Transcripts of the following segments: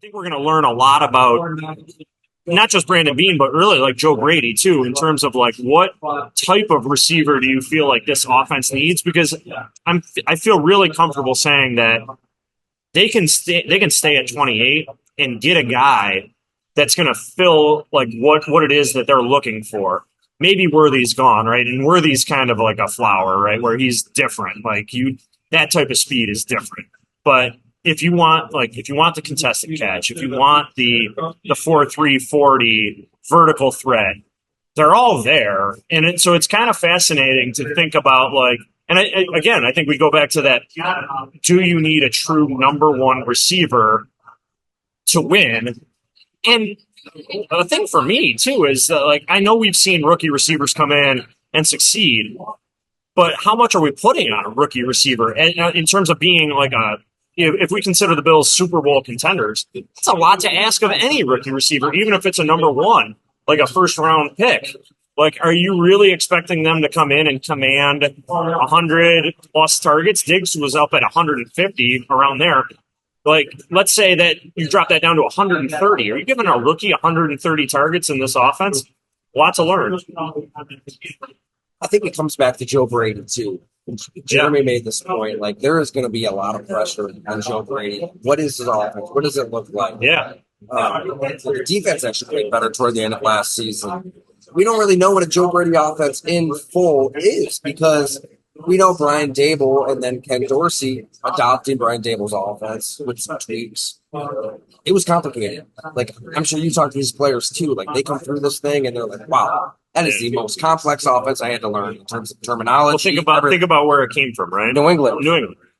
think we're going to learn a lot about not just Brandon Bean, but really like Joe Brady too, in terms of like what type of receiver do you feel like this offense needs? Because I feel really comfortable saying that they can stay at 28 and get a guy that's going to fill like what it is that they're looking for. Maybe Worthy's gone, right? And Worthy's kind of like a flower, right? Where he's different. Like that type of speed is different. But if you want the contested catch, if you want the 4.340 vertical threat, they're all there. And so it's kind of fascinating to think about like, and again, I think we go back to that. Do you need a true number one receiver to win? And the thing for me too is that, like, I know we've seen rookie receivers come in and succeed, but how much are we putting on a rookie receiver in terms of being like if we consider the Bills Super Bowl contenders, it's a lot to ask of any rookie receiver, even if it's a number one, like a first round pick. Like, are you really expecting them to come in and command 100 plus targets? Diggs was up at 150 around there. Like, let's say that you drop that down to 130. Are you giving a rookie 130 targets in this offense? Lot to learn. I think it comes back to Joe Brady too. Jeremy made this point. Like, there is going to be a lot of pressure on Joe Brady. What is his offense? What does it look like? Yeah. The defense actually played better toward the end of last season. We don't really know what a Joe Brady offense in full is because we know Brian Dable and then Ken Dorsey adopting Brian Dable's offense with some tweaks. It was complicated. Like, I'm sure you talk to these players too. Like, they come through this thing and they're like, wow, that is the most complex offense I had to learn in terms of terminology. Well, think about where it came from, right? New England.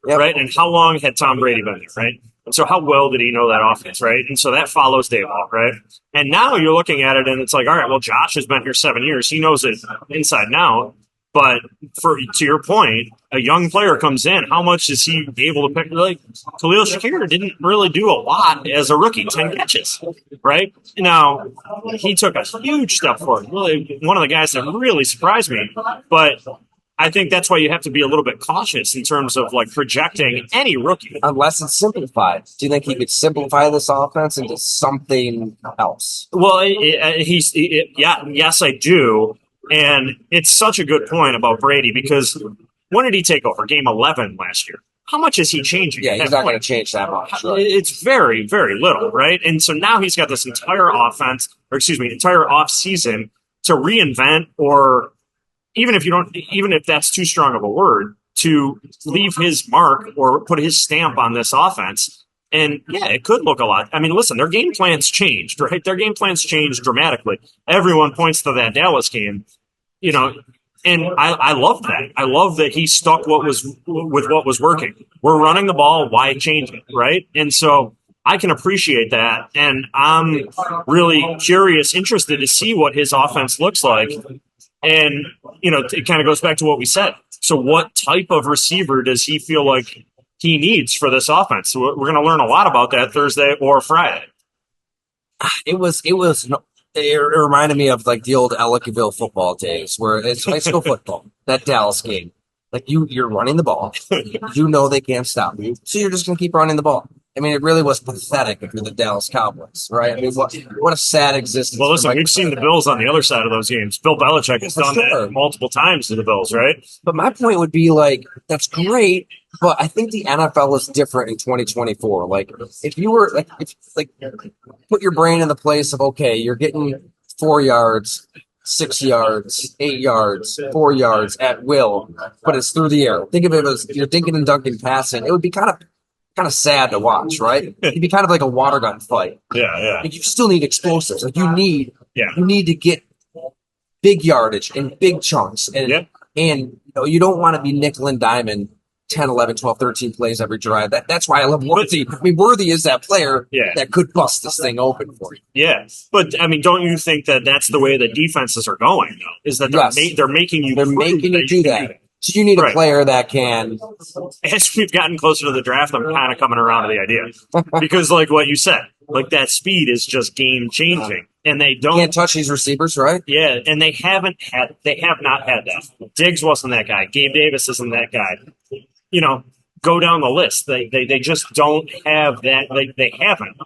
Yep. Right? And how long had Tom Brady been there, right? And so how well did he know that offense, right? And so that follows Dayball, right? And now you're looking at it and it's like, all right, well, Josh has been here 7 years. He knows it inside and out. But to your point, a young player comes in. How much is he able to pick? Like, Khalil Shakir didn't really do a lot as a rookie, 10 catches, right? Now, he took a huge step forward. Really, one of the guys that really surprised me. But I think that's why you have to be a little bit cautious in terms of like projecting any rookie. Unless it's simplified. Do you think he could simplify this offense into something else? Well, yes, I do. And it's such a good point about Brady because when did he take over? Game 11 last year. How much is he changing? Yeah, he's not going to change that much. Right? It's very, very little, right? And so now he's got this entire entire off season to reinvent, or even if that's too strong of a word, to leave his mark or put his stamp on this offense. And yeah, it could look a lot. I mean, listen, their game plans changed, right? Their game plans changed dramatically. Everyone points to that Dallas game, and I love that. I love that he stuck with what was working. We're running the ball. Why change it, right? And so I can appreciate that. And I'm really interested to see what his offense looks like. And, it kind of goes back to what we said. So what type of receiver does he feel like he needs for this offense? So we're going to learn a lot about that Thursday or Friday. It reminded me of like the old Ellicottville football days where it's high school football, that Dallas game. Like you're running the ball. You know they can't stop you. So you're just going to keep running the ball. I mean, it really was pathetic if you're the Dallas Cowboys, right? I mean, what a sad existence. Well, listen, we've seen the Bills on the other side of those games. Bill Belichick has done that multiple times to the Bills, right? But my point would be like, that's great, but I think the NFL is different in 2024. Like, if you were put your brain in the place of, okay, you're getting 4 yards, 6 yards, 8 yards, 4 yards at will, but it's through the air. Think of it as you're dinking and dunking passing. It would be kind of sad to watch, right? It'd be kind of like a water gun fight. Yeah. But you still need explosives. Like you need to get big yardage and big chunks. And you don't want to be nickel and diamond 10, 11, 12, 13 plays every drive. That's why I love Worthy. I mean, Worthy is that player that could bust this thing open for you. Yeah. But, I mean, don't you think that that's the way the defenses are going, though? Is that they're making you do that. So you need a player that can. As we've gotten closer to the draft, I'm kind of coming around to the idea because, like what you said, like that speed is just game changing, and they can't touch these receivers, right? Yeah, and they have not had that. Diggs wasn't that guy. Gabe Davis isn't that guy. go down the list. They just don't have that. They haven't.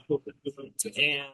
And